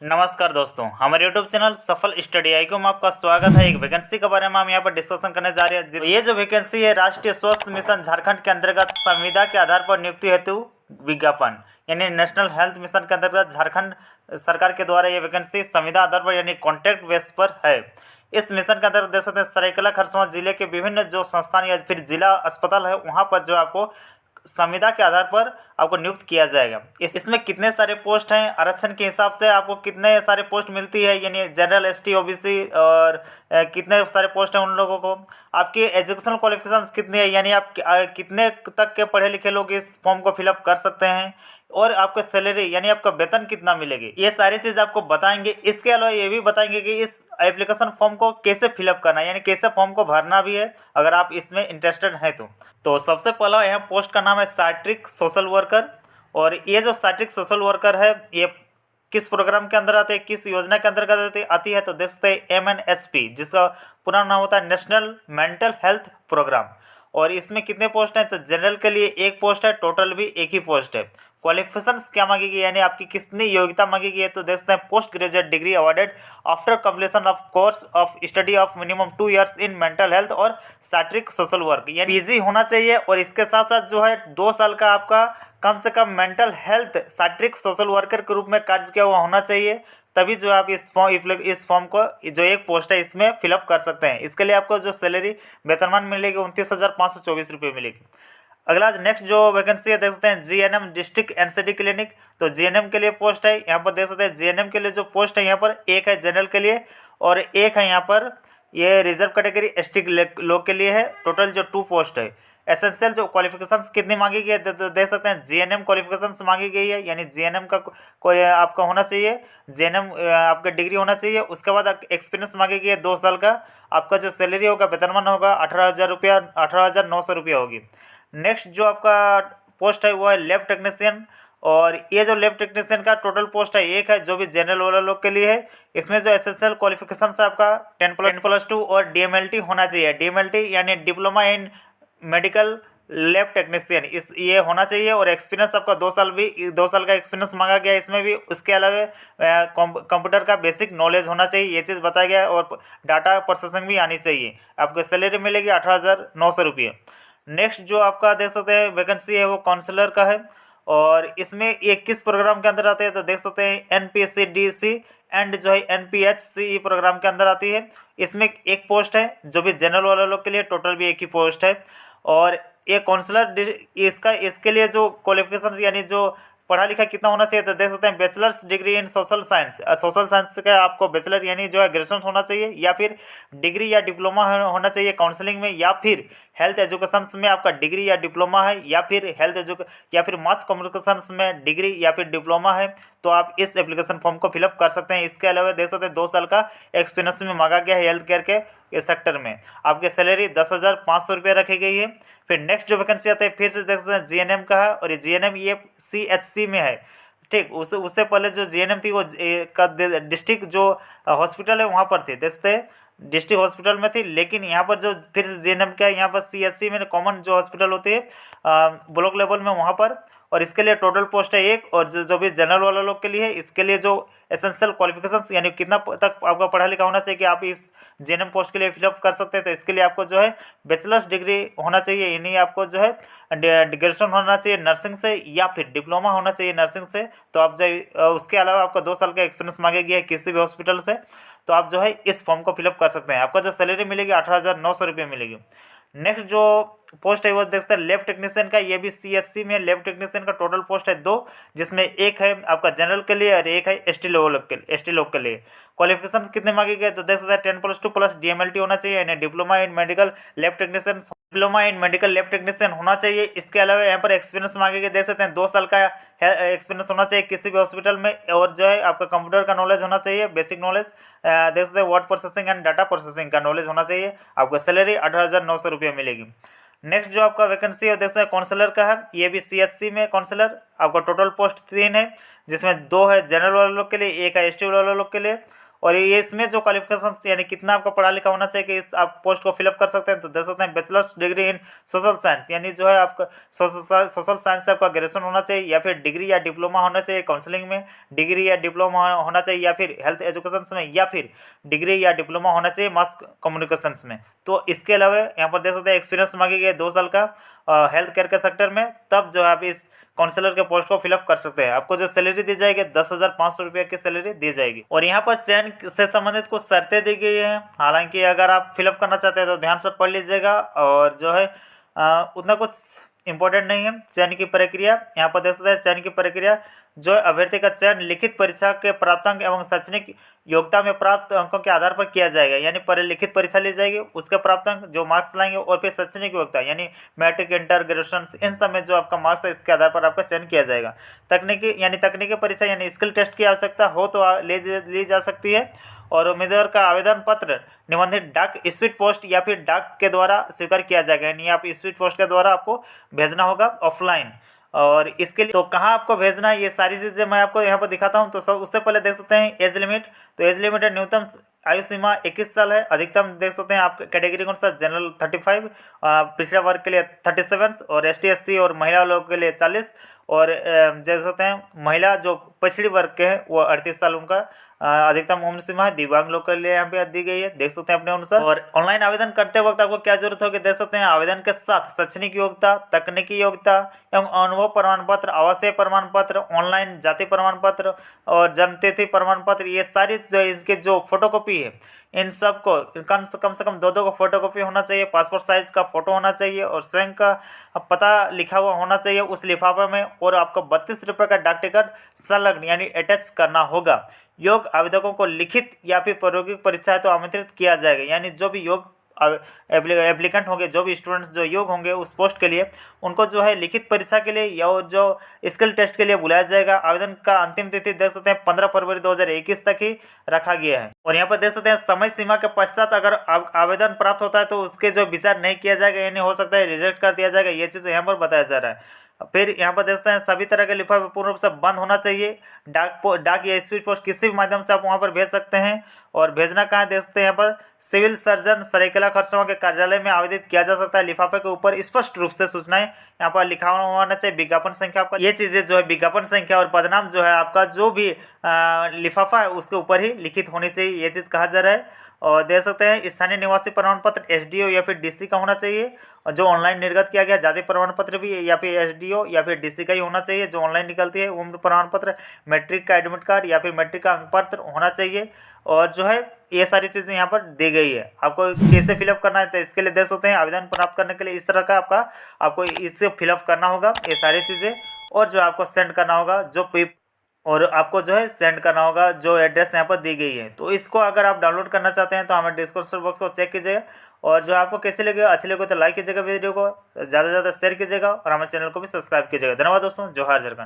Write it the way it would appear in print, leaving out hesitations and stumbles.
नमस्कार दोस्तों, हमारे YouTube चैनल सफल स्टडी आई में आपका स्वागत है। एक वैकेंसी के बारे में हम यहाँ पर डिस्कशन करने जा रहे हैं। ये जो वैकेंसी है राष्ट्रीय स्वास्थ्य मिशन झारखंड के अंतर्गत संविदा के आधार पर नियुक्ति हेतु विज्ञापन यानी नेशनल हेल्थ मिशन के अंतर्गत झारखंड सरकार के द्वारा ये वैकेंसी संविदा आधार पर यानी कॉन्ट्रैक्ट बेस पर है। इस मिशन के अंतर्गत देख सकते हैं सरायकेला खरसावां जिले के विभिन्न जो संस्थान या फिर जिला अस्पताल है वहाँ पर जो आपको संविदा के आधार पर आपको नियुक्त किया जाएगा। इसमें कितने सारे पोस्ट हैं, आरक्षण के हिसाब से आपको कितने सारे पोस्ट मिलती है यानी जनरल एसटी ओबीसी और कितने सारे पोस्ट हैं उन लोगों को, आपकी एजुकेशनल क्वालिफिकेशंस कितनी है यानी आप कितने तक के पढ़े लिखे लोग इस फॉर्म को फिलअप कर सकते हैं और आपका सैलरी यानी आपका वेतन कितना मिलेगी, ये सारी चीज़ आपको बताएंगे। इसके अलावा ये भी बताएंगे कि इस एप्लीकेशन फॉर्म को कैसे फिलअप करना है यानी कैसे फॉर्म को भरना भी है अगर आप इसमें इंटरेस्टेड हैं तो सबसे पहला यहाँ पोस्ट का नाम है साइट्रिक सोशल वर्कर। और ये जो साइट्रिक सोशल वर्कर है ये किस प्रोग्राम के अंदर आते हैं, किस योजना के अंतर्गत आती है, तो देख सकते हैं MNHP जिसका पूरा नाम होता है नेशनल मेंटल हेल्थ प्रोग्राम। और इसमें कितने पोस्ट हैं, तो जनरल के लिए एक पोस्ट है, टोटल भी एक ही पोस्ट है। क्वालिफिकेशंस क्या मांगेगी यानी आपकी कितनी योग्यता मांगेगी है, तो देखते हैं post graduate degree awarded after completion of course of study of minimum 2 years in mental health और साइट्रिक सोशल वर्क यानी पीजी होना चाहिए। और इसके साथ साथ जो है 2 साल का आपका कम से कम mental health psychiatric social worker के रूप में कार्य किया हुआ होना चाहिए, तभी जो आप इस फॉर्म को जो एक पोस्ट है इसमें फिलअप कर सकते हैं। इसके लिए आपको जो सैलरी वेतनमान मिलेगी 29,524 रुपये मिलेगी। अगला नेक्स्ट जो वैकेंसी है देख सकते हैं GNM डिस्ट्रिक्ट एनसीडी क्लिनिक, तो GNM के लिए पोस्ट है। यहाँ पर देख सकते हैं GNM के लिए जो पोस्ट है यहाँ पर एक है जनरल के लिए और एक है यहाँ पर ये रिजर्व कैटेगरी ST लोग के लिए है। टोटल जो 2 पोस्ट है। एसेंशियल जो क्वालिफिकेशंस कितनी मांगी गई है तो देख सकते हैं GNM क्वालिफिकेशंस मांगी गई है यानी GNM का कोई आपका होना चाहिए, GNM आपका डिग्री होना चाहिए। उसके बाद एक्सपीरियंस मांगी गई है 2 साल का। आपका जो सैलरी होगा वेतनमान होगा 18,000 रुपया, 18,900 रुपया होगी। नेक्स्ट जो आपका पोस्ट है वो है लैब टेक्नीशियन। और ये जो लैब टेक्नीशियन का टोटल पोस्ट है एक है जो भी जनरल वाला लोग के लिए है। इसमें जो एसेंशियल क्वालिफिकेशन है आपका 10+2 और DMLT होना चाहिए। DMLT यानी diploma in medical lab technician ये होना चाहिए। और एक्सपीरियंस आपका 2 साल का एक्सपीरियंस मांगा गया इसमें भी। उसके अलावा कंप्यूटर का बेसिक नॉलेज होना चाहिए, ये चीज़ बताया गया है। और डाटा प्रोसेसिंग भी आनी चाहिए। आपको सैलरी मिलेगी 18,900 रुपये। नेक्स्ट जो आपका देख सकते हैं वैकेंसी है वो काउंसलर का है। और इसमें ये किस प्रोग्राम के अंदर आते हैं, तो देख सकते हैं NPSC-DC एंड जो है NPHCE प्रोग्राम के अंदर आती है। इसमें एक पोस्ट है जो भी जनरल वाले लोग के लिए, टोटल भी एक ही पोस्ट है। और ये काउंसलर इसके लिए जो क्वालिफिकेशन यानी जो पढ़ा लिखा कितना होना चाहिए, तो देख सकते हैं bachelors degree in social science का आपको बैचलर यानी जो है ग्रेजुएशन होना चाहिए या फिर डिग्री या डिप्लोमा होना चाहिए काउंसलिंग में, या फिर हेल्थ एजुकेशन में आपका डिग्री या डिप्लोमा है, या फिर या फिर मास कम्युनिकेशन में डिग्री या फिर डिप्लोमा है, तो आप इस एप्लीकेशन फॉर्म को फिलअप कर सकते हैं। इसके अलावा देख सकते हैं 2 साल का एक्सपीरियंस में मांगा गया है हेल्थ केयर के सेक्टर में। आपकी सैलरी 10,500 रुपये रखी गई है। फिर नेक्स्ट जो वैकेंसी आता है फिर से देख सकते हैं GNM का है। और ये GNM ये CHC में है, ठीक। उससे पहले जो GNM थी वो डिस्ट्रिक्ट जो हॉस्पिटल है वहाँ पर थी, देखते हैं डिस्ट्रिक्ट हॉस्पिटल में थी। लेकिन यहाँ पर जो फिर से GNM का है यहाँ पर CHC में कॉमन जो हॉस्पिटल होती है ब्लॉक लेवल में वहाँ पर। और इसके लिए टोटल पोस्ट है एक। और जो भी जनरल वाले लोग के लिए है इसके लिए जो एसेंशियल क्वालिफिकेशंस यानी कितना तक आपका पढ़ा लिखा होना चाहिए कि आप इस GNM पोस्ट के लिए फिलअप कर सकते हैं, तो इसके लिए आपको जो है बैचलर्स डिग्री होना चाहिए यानी आपको जो है ग्रेजुएशन होना चाहिए नर्सिंग से या फिर डिप्लोमा होना चाहिए नर्सिंग से। तो आप जो उसके अलावा आपका 2 साल का एक्सपीरियंस मांगेगी है किसी भी हॉस्पिटल से, तो आप जो है इस फॉर्म को फिलअप कर सकते हैं। आपका जो सैलरी मिलेगी 18,900 रुपये मिलेगी। नेक्स्ट जो पोस्ट है वो देख सकते हैं लैब टेक्नीशियन का, ये भी CHC में। लैब टेक्नीशियन का टोटल पोस्ट है 2, जिसमें एक है आपका जनरल के लिए और एक है ST लोग के लिए। क्वालिफिकेशन कितने मांगे गए, तो देख सकते हैं 10+2 प्लस DMLT होना चाहिए यानी diploma in medical lab technician होना चाहिए। इसके अलावा यहाँ पर एक्सपीरियंस मांगे गए देख सकते हैं 2 साल का एक्सपीरियंस होना चाहिए किसी भी हॉस्पिटल में। और जो है आपका कंप्यूटर का नॉलेज होना चाहिए, बेसिक नॉलेज देख सकते हैं word processing and data processing का नॉलेज होना चाहिए। आपको सैलरी 18,900 रुपये मिलेगी। नेक्स्ट जो आपका वैकेंसी है देख सकते हैं काउंसलर का है, ये भी CHC में काउंसलर। आपका टोटल पोस्ट 3 है जिसमें 2 है जनरल वाले लोग के लिए, एक है ST वाले लोग के लिए। और ये इसमें जो क्वालिफिकेशन यानी कितना आपका पढ़ा लिखा होना चाहिए कि इस आप पोस्ट को फिलअप कर सकते हैं, तो देख सकते हैं bachelors degree in social science, यानी जो है आपका सोशल साइंस से आपका ग्रेजुएशन होना चाहिए, या फिर डिग्री या डिप्लोमा होना चाहिए काउंसलिंग में, डिग्री या डिप्लोमा होना चाहिए, या फिर हेल्थ एजुकेशन में, या फिर डिग्री या डिप्लोमा होना चाहिए मास कम्युनिकेशन में। तो इसके अलावा यहाँ पर देख सकते हैं एक्सपीरियंस मांगे गए 2 साल का हेल्थ केयर के सेक्टर में, तब जो है आप इस काउंसलर के पोस्ट को फिलअप कर सकते हैं। आपको जो सैलरी दी जाएगी 10,500 रुपये की सैलरी दी जाएगी। और यहाँ पर चयन से संबंधित कुछ शर्तें दी गई हैं, हालांकि अगर आप फिलअप करना चाहते हैं तो ध्यान से पढ़ लीजिएगा, और जो है उतना कुछ इम्पोर्टेंट नहीं है। चयन की प्रक्रिया यहाँ पर देख सकते हैं, चयन की प्रक्रिया जो है अभ्यर्थी का चयन लिखित परीक्षा के प्राप्तांक एवं शैक्षणिक योग्यता में प्राप्त अंकों के आधार पर किया जाएगा, यानी पहले लिखित परीक्षा ली जाएगी, उसके प्राप्तांक जो मार्क्स लाएंगे, और फिर शैक्षणिक योग्यता यानी मैट्रिक, इंटर, ग्रेजुएशन, इन सब में जो आपका मार्क्स है इसके आधार पर आपका चयन किया जाएगा। तकनीकी परीक्षा यानी स्किल टेस्ट की आवश्यकता हो तो ली जा सकती है, और उम्मीदवार का आवेदन पत्र निबंधित डाक स्पीड पोस्ट या फिर डाक के द्वारा स्वीकार किया जाएगा, यानी आप स्पीड पोस्ट के द्वारा आपको भेजना होगा ऑफलाइन। और इसके लिए तो कहाँ आपको भेजना है, ये सारी चीज़ें मैं आपको यहाँ पर दिखाता हूँ। तो सब उससे पहले देख सकते हैं एज लिमिट, तो एज लिमिट है न्यूनतम आयु सीमा 21 साल है, अधिकतम देख सकते हैं आप कैटेगरी कौन सा, जनरल 35, पिछड़ा वर्ग के लिए 37, और ST SC और महिला लोग के लिए 40, और देख सकते हैं महिला जो पिछड़ी वर्ग के हैं वो 38 साल उनका अधिकतम उम्र सीमा है। दिव्यांग लोग के लिए यहाँ पे दी गई है, देख सकते हैं अपने अनुसार। और ऑनलाइन आवेदन करते वक्त आपको क्या जरूरत होगी, देख सकते हैं आवेदन के साथ शैक्षणिक योग्यता, तकनीकी योग्यता एवं अनुभव प्रमाण पत्र, आवासीय प्रमाण पत्र, ऑनलाइन जाति प्रमाण पत्र और जन्मतिथि प्रमाण पत्र, ये सारी जो इनके जो फोटोकॉपी है, इन सब को कम से कम 2 का फोटोकॉपी होना चाहिए, पासपोर्ट साइज का फोटो होना चाहिए, और स्वयं का पता लिखा हुआ होना चाहिए उस लिफाफे में, और आपको 32 रुपये का डाक टिकट संलग्न यानी अटैच करना होगा। योग्य आवेदकों को लिखित या फिर प्रायोगिक परीक्षा तो आमंत्रित किया जाएगा, यानी जो भी योग्य एप्लीकेंट होंगे, जो भी स्टूडेंट्स जो योग्य होंगे उस पोस्ट के लिए, उनको जो है लिखित परीक्षा के लिए या जो स्किल टेस्ट के लिए बुलाया जाएगा। आवेदन का अंतिम तिथि देख सकते हैं 15 फरवरी 2021 तक ही रखा गया है। और यहाँ पर देख सकते हैं समय सीमा के पश्चात अगर आवेदन प्राप्त होता है तो उसके जो विचार नहीं किया जाएगा, यानी हो सकता है रिजेक्ट कर दिया जाएगा, ये चीज़ यहाँ पर बताया जा रहा है। फिर यहाँ पर देखते हैं सभी तरह के लिफाफे पूर्ण रूप से बंद होना चाहिए। डाक या स्पीड पोस्ट किसी भी माध्यम से आप वहाँ पर भेज सकते हैं। और भेजना कहाँ देख सकते हैं यहाँ पर सिविल सर्जन सरायकेला खरसावां के कार्यालय में आवेदित किया जा सकता है। लिफाफे के ऊपर स्पष्ट रूप से सूचनाएं यहाँ पर लिखा होना चाहिए, विज्ञापन संख्या आपका, ये चीज़ें जो है विज्ञापन संख्या और पदनाम जो है आपका जो भी लिफाफा है उसके ऊपर ही लिखित होनी चाहिए, ये चीज़ कहा जा रहा है। और देख सकते हैं स्थानीय निवासी प्रमाण पत्र SDO या फिर DC का होना चाहिए, और जो ऑनलाइन निर्गत किया गया जाति प्रमाण पत्र भी या फिर SDO या फिर DC का ही होना चाहिए जो ऑनलाइन निकलती है। उम्र प्रमाण पत्र, मैट्रिक का एडमिट कार्ड या फिर मैट्रिक का अंक पत्र होना चाहिए। और जो है ये सारी चीज़ें यहाँ पर दी गई है। आपको कैसे फिलअप करना है तो इसके लिए देख सकते हैं आवेदन प्राप्त करने के लिए इस तरह का आपको इससे फिलअप करना होगा ये सारी चीज़ें, और जो आपको सेंड करना होगा और आपको जो है सेंड करना होगा जो एड्रेस यहाँ पर दी गई है। तो इसको अगर आप डाउनलोड करना चाहते हैं तो हमें डिस्क्रिप्शन बॉक्स को चेक कीजिएगा, और जो आपको कैसे लगे अच्छे लगे तो लाइक कीजिएगा, वीडियो को ज़्यादा से ज़्यादा शेयर कीजिएगा, और हमारे चैनल को भी सब्सक्राइब कीजिएगा। धन्यवाद दोस्तों, जोहार झारखंड।